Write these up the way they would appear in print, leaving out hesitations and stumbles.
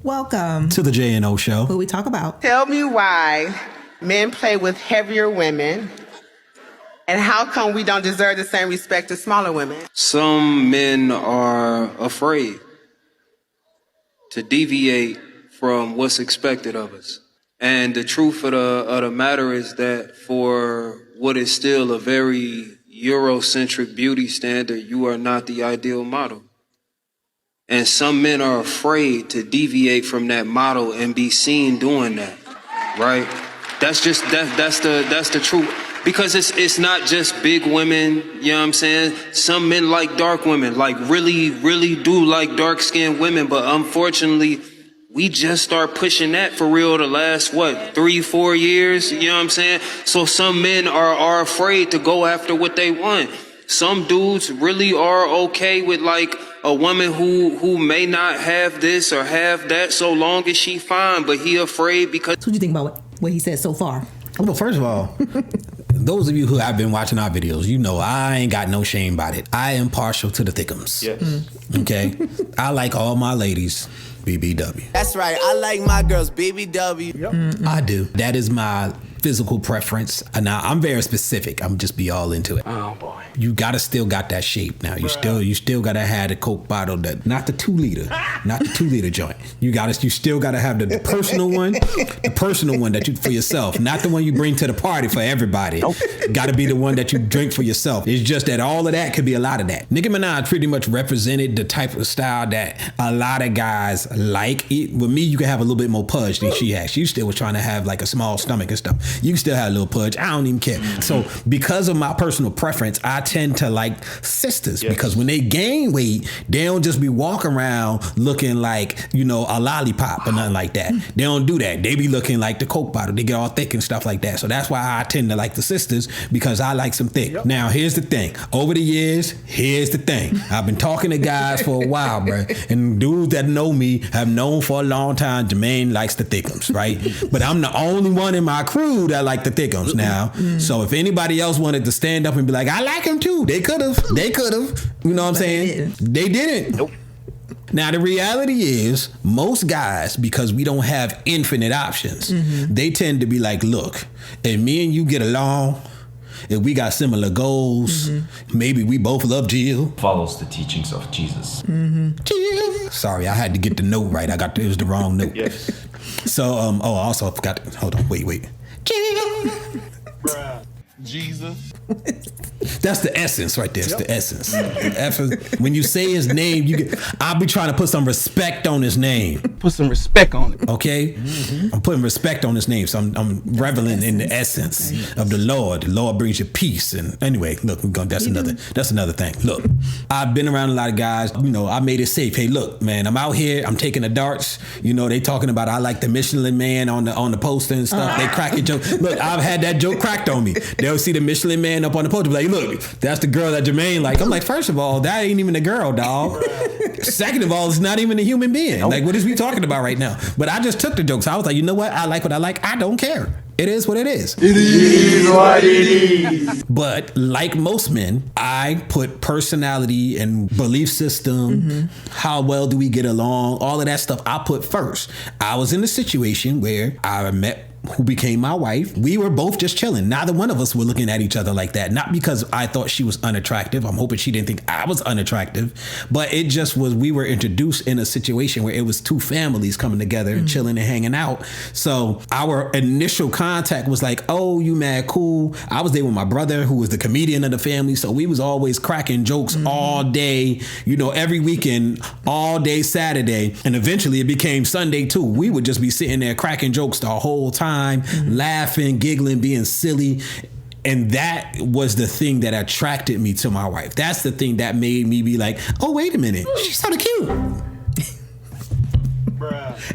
Welcome to the J&O Show, where we talk about. Tell me why men play with heavier women, and how come we don't deserve the same respect as smaller women? Some men are afraid to deviate from what's expected of us. And the truth of the matter is that for what is still a very Eurocentric beauty standard, you are not the ideal model. And some men are afraid to deviate from that model and be seen doing that, right? That's the truth. Because it's not just big women, you know what I'm saying? Some men like dark women, like really, really do like dark-skinned women. But unfortunately, we just start pushing that for real the last, 3-4 years, you know what I'm saying? So some men are afraid to go after what they want. Some dudes really are okay with like a woman who may not have this or have that so long as she fine, but he afraid because... So what do you think about what he said so far? Well, first of all, those of you who have been watching our videos, you know I ain't got no shame about it. I am partial to the thickums. Yes. Okay? I like all my ladies BBW. That's right. I like my girls BBW. Yep. I do. That is my physical preference. Now I'm very specific. I'm just be all into it. Oh boy. You still got that shape now. You still gotta have the Coke bottle, not the 2 liter, not the 2 liter joint. You still gotta have the personal one, that you for yourself, not the one you bring to the party for everybody. Nope. Gotta be the one that you drink for yourself. It's just that all of that could be a lot of that. Nicki Minaj pretty much represented the type of style that a lot of guys like. With me, you can have a little bit more pudge than she has. She still was trying to have like a small stomach and stuff. You can still have a little pudge. I don't even care. So because of my personal preference, I tend to like sisters. Yes. Because when they gain weight, they don't just be walking around looking like, a lollipop or nothing like that. They don't do that. They be looking like the Coke bottle. They get all thick and stuff like that. So that's why I tend to like the sisters, because I like some thick. Yep. Now, here's the thing. Over the years, I've been talking to guys for a while, bro. And dudes that know me have known for a long time, Jermaine likes the thickums, right? But I'm the only one in my crew that like the thickums now. So if anybody else wanted to stand up and be like, I like him too, they could have. You know what I'm saying? They didn't. Nope. Now, the reality is, most guys, because we don't have infinite options, they tend to be like, look, if me and you get along, if we got similar goals, maybe we both love Jill. Follows the teachings of Jesus. Jill. Sorry, I had to get the note right. It was the wrong note. Yes. So, also I forgot. Hold on, wait. Jill. Jesus. That's the essence right there. It's the essence. When you say his name, I'll be trying to put some respect on his name. Put some respect on it. Okay? I'm putting respect on his name. So I'm reveling in the essence of the Lord. The Lord brings you peace. And anyway, look, that's another thing. Look, I've been around a lot of guys. I made it safe. Hey, look, man, I'm out here. I'm taking the darts. They talking about I like the Michelin Man on the poster and stuff. They crack a joke. Look, I've had that joke cracked on me. They'll see the Michelin Man up on the poster, be like, look, that's the girl that Jermaine like. I'm like, first of all, that ain't even a girl, dog. Second of all, it's not even a human being. Like, what is we talking about right now? But I just took the joke. So I was like, you know what? I like what I like. I don't care. It is what it is. It is what it is. But like most men, I put personality and belief system, how well do we get along, all of that stuff I put first. I was in a situation where I met who became my wife. We were both just chilling. Neither one of us were looking at each other like that. Not because I thought she was unattractive. I'm hoping she didn't think I was unattractive. But it just was, we were introduced in a situation where it was two families coming together and chilling and hanging out. So our initial contact was like, oh, you mad cool. I was there with my brother, who was the comedian of the family. So we was always cracking jokes all day, every weekend, all day Saturday. And eventually it became Sunday too. We would just be sitting there cracking jokes the whole time. Laughing, giggling, being silly. And that was the thing that attracted me to my wife. That's the thing that made me be like, oh, wait a minute, she's sort of cute.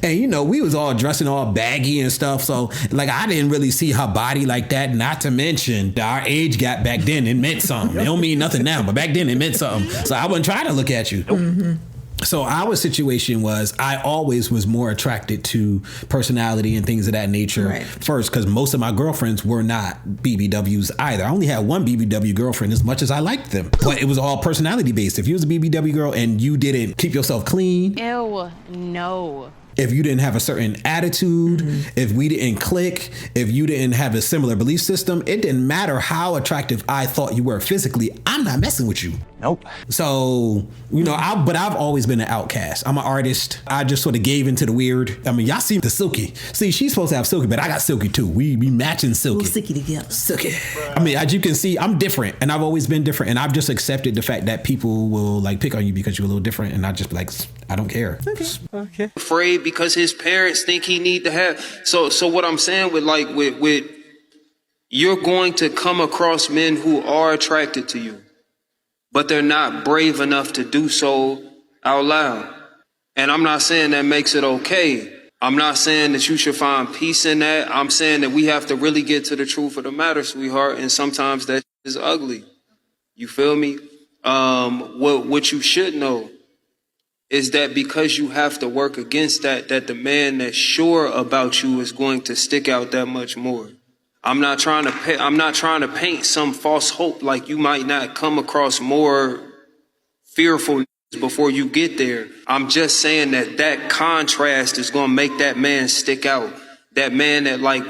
And we was all dressing all baggy and stuff, so like I didn't really see her body like that. Not to mention our age gap back then, it meant something. It don't mean nothing now, but back then it meant something. So I wasn't trying to look at you. So our situation was, I always was more attracted to personality and things of that nature first, because most of my girlfriends were not BBWs either. I only had one BBW girlfriend, as much as I liked them, but it was all personality based. If you was a BBW girl and you didn't keep yourself clean, ew, no. if you didn't have a certain attitude, if we didn't click, if you didn't have a similar belief system, it didn't matter how attractive I thought you were physically. I'm not messing with you. Nope. So, you know, but I've always been an outcast. I'm an artist. I just sort of gave into the weird. I mean, y'all see the Silky. See, she's supposed to have Silky, but I got Silky too. We matching Silky. We'll Silky together. Silky. I mean, as you can see, I'm different, and I've always been different, and I've just accepted the fact that people will like pick on you because you're a little different, and I just be like, I don't care. Okay. Afraid because his parents think he need to have. So what I'm saying with you're going to come across men who are attracted to you, but they're not brave enough to do so out loud. And I'm not saying that makes it okay. I'm not saying that you should find peace in that. I'm saying that we have to really get to the truth of the matter, sweetheart. And sometimes that is ugly. You feel me? What you should know is that because you have to work against that the man that's sure about you is going to stick out that much more. I'm not trying to paint some false hope like you might not come across more fearful before you get there. I'm just saying that contrast is going to make that man stick out. That man that like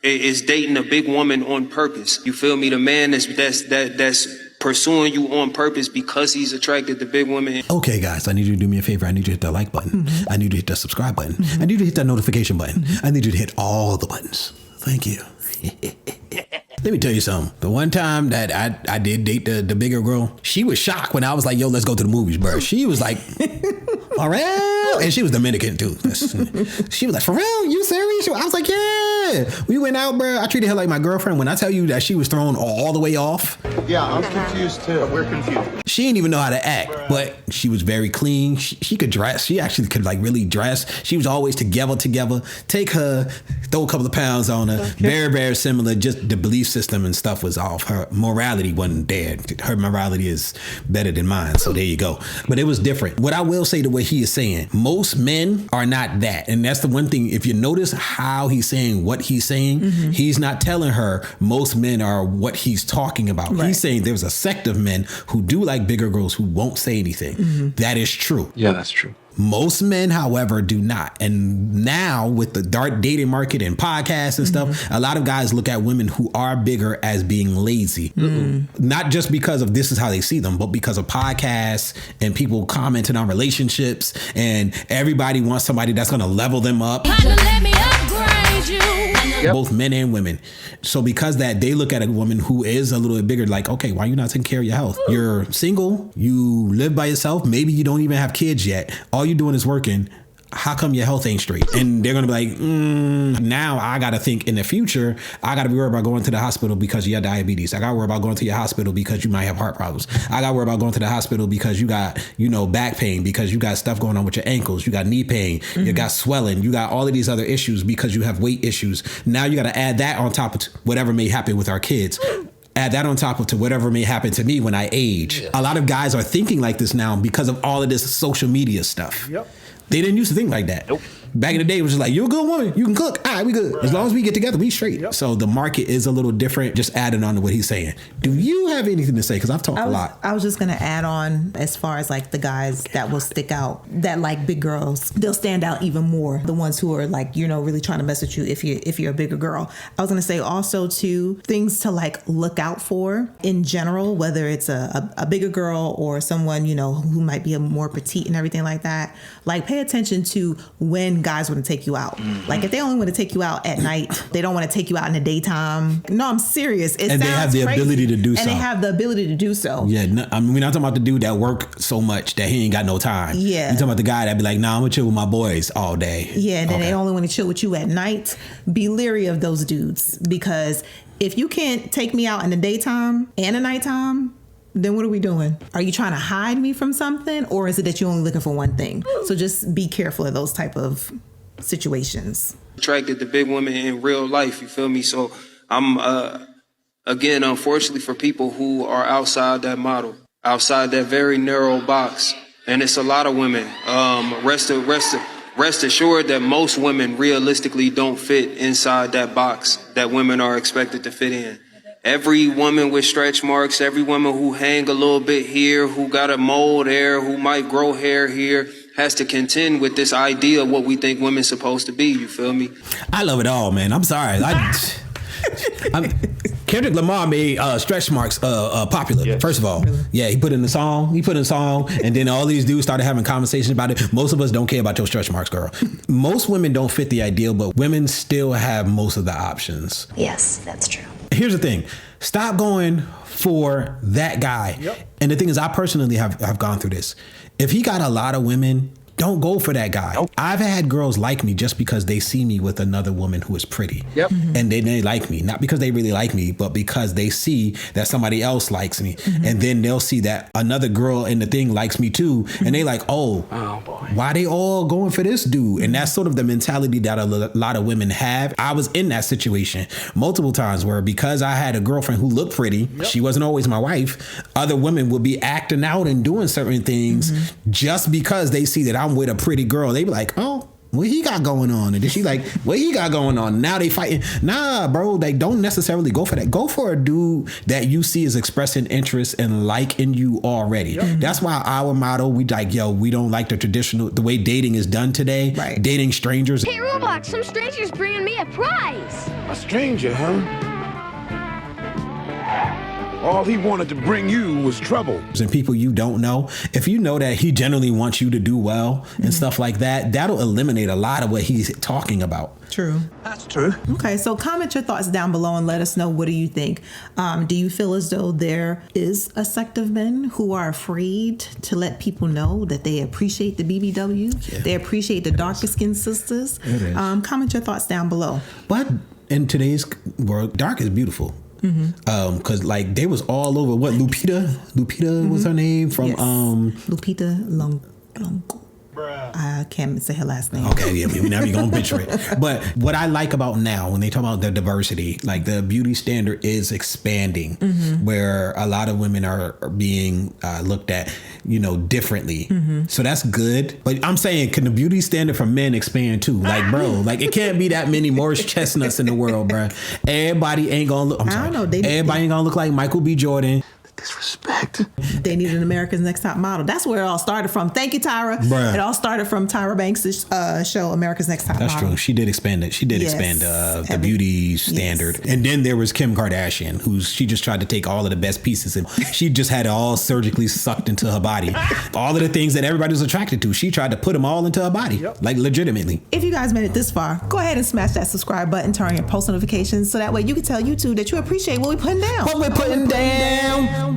is dating a big woman on purpose. You feel me? The man that's pursuing you on purpose because he's attracted to big women. Okay, guys, I need you to do me a favor. I need you to hit that like button. I need you to hit that subscribe button. I need you to hit that notification button. I need you to hit all the buttons. Thank you. Let me tell you something. The one time that I did date the bigger girl, she was shocked when I was like, yo, let's go to the movies, bro. She was like, for real? And she was Dominican too. She was like, for real? You serious? I was like, yeah. We went out, bro. I treated her like my girlfriend. When I tell you that she was thrown all the way off. Yeah, I'm confused too. We're confused. She didn't even know how to act, but she was very clean. She could dress. She actually could like really dress. She was always together. Take her, throw a couple of pounds on her. Okay. Very, very similar. Just the belief system and stuff was off. Her morality wasn't there. Her morality is better than mine. So there you go. But it was different. What I will say to what he is saying, most men are not that. And that's the one thing. If you notice how he's saying what he's saying, he's not telling her most men are what he's talking about. Right. He's saying there's a sect of men who do like bigger girls who won't say anything. That is true. Yeah, that's true. Most men, however, do not. And now with the dark dating market and podcasts and stuff, a lot of guys look at women who are bigger as being lazy. Not just because of this is how they see them, but because of podcasts and people commenting on relationships, and everybody wants somebody that's going to level them up. Let me upgrade you. Both men and women. So because that, they look at a woman who is a little bit bigger, like, okay, why are you not taking care of your health? You're single, you live by yourself, maybe you don't even have kids yet. All you're doing is working. How come your health ain't straight? And they're going to be like, now I got to think in the future, I got to be worried about going to the hospital because you have diabetes. I got to worry about going to your hospital because you might have heart problems. I got to worry about going to the hospital because you got, back pain, because you got stuff going on with your ankles. You got knee pain. You got swelling. You got all of these other issues because you have weight issues. Now you got to add that on top of whatever may happen with our kids. Add that on top of to whatever may happen to me when I age. A lot of guys are thinking like this now because of all of this social media stuff. They didn't used to think like that. Nope. Back in the day, it was just like, you're a good woman. You can cook. All right, we good. Right. As long as we get together, we straight. So the market is a little different. Just adding on to what he's saying. Do you have anything to say? Because I've talked a lot. I was just going to add on as far as like the guys that will stick out, that like big girls, they'll stand out even more. The ones who are like, really trying to mess with you if you're a bigger girl. I was going to say also too, things to like look out for in general, whether it's a bigger girl or someone, who might be a more petite and everything like that. Like pay attention to when guys want to take you out. Like if they only want to take you out at night, they don't want to take you out in the daytime. No, I'm serious. And they have the ability to do so. And they have the ability to do so. Yeah, we're not talking about the dude that work so much that he ain't got no time. Yeah. You're talking about the guy that be like, nah, I'm gonna chill with my boys all day. Yeah, and then they only want to chill with you at night. Be leery of those dudes, because if you can't take me out in the daytime and the nighttime, then what are we doing? Are you trying to hide me from something, or is it that you're only looking for one thing? So just be careful of those type of situations. Attracted to big women in real life, you feel me? So I'm, again, unfortunately for people who are outside that model, outside that very narrow box, and it's a lot of women, rest assured that most women realistically don't fit inside that box that women are expected to fit in. Every woman with stretch marks, every woman who hang a little bit here, who got a mole there, who might grow hair here, has to contend with this idea of what we think women's supposed to be. You feel me? I love it all, man. I'm sorry. Kendrick Lamar made stretch marks popular. Yes. First of all, yeah, he put in the song, and then all these dudes started having conversations about it. Most of us don't care about your stretch marks, girl. Most women don't fit the ideal, but women still have most of the options. Yes, that's true. Here's the thing. Stop going for that guy. Yep. And the thing is, I personally have gone through this. If he got a lot of women, don't go for that guy. Nope. I've had girls like me just because they see me with another woman who is pretty. Yep. Mm-hmm. And they like me. Not because they really like me, but because they see that somebody else likes me. Mm-hmm. And then they'll see that another girl in the thing likes me too. Mm-hmm. And they like, oh boy, why they all going for this dude? And that's sort of the mentality that a lot of women have. I was in that situation multiple times where because I had a girlfriend who looked pretty, she wasn't always my wife, other women would be acting out and doing certain things just because they see that I'm with a pretty girl. They be like, oh, what he got going on? And then she like, what he got going on? Now they fighting. Nah, bro, they don't necessarily go for that. Go for a dude that you see is expressing interest and like in you already. Yep. That's why our motto, we like, yo, we don't like the way dating is done today. Right. Dating strangers. Hey, Roblox, some stranger's bringing me a prize. A stranger, huh? All he wanted to bring you was trouble. And people you don't know, if you know that he generally wants you to do well and stuff like that, that'll eliminate a lot of what he's talking about. True. That's true. Okay, so comment your thoughts down below and let us know, what do you think? Do you feel as though there is a sect of men who are afraid to let people know that they appreciate the BBW? Yeah. They appreciate the darker skinned sisters? Comment your thoughts down below. But in today's world, dark is beautiful. Because like they was all over what Lupita was her name from Lupita Longo. I can't say her last name. Okay, yeah, now you're gonna butcher it. But what I like about now when they talk about the diversity, like the beauty standard is expanding, where a lot of women are being looked at, differently. So that's good. But I'm saying, can the beauty standard for men expand too? Like, bro, like it can't be that many Morris Chestnuts in the world, bro. Everybody ain't gonna look. Everybody ain't gonna look like Michael B. Jordan. Disrespect. They need an America's Next Top Model. That's where it all started from. Thank you, Tyra. Bruh. It all started from Tyra Banks' show, America's Next Top Model. That's true. She did expand it. She did expand the beauty standard. Yes. And then there was Kim Kardashian, she just tried to take all of the best pieces and she just had it all surgically sucked into her body. All of the things that everybody was attracted to, she tried to put them all into her body, like legitimately. If you guys made it this far, go ahead and smash that subscribe button, turn on your post notifications, so that way you can tell YouTube that you appreciate what we're putting down. What we're putting down.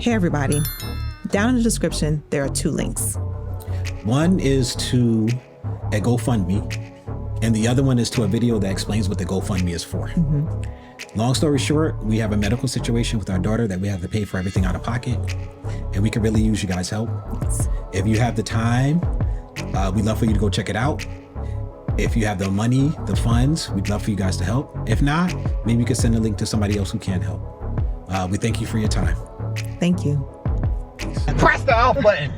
Hey everybody, down in the description there are 2 links. One is to a GoFundMe and the other one is to a video that explains what the GoFundMe is for. Long story short, we have a medical situation with our daughter that we have to pay for everything out of pocket, and we could really use you guys' help. If you have the time, we'd love for you to go check it out. If you have the money, the funds, we'd love for you guys to help. If not, maybe you could send a link to somebody else who can help. We thank you for your time. Thank you. Press the off button.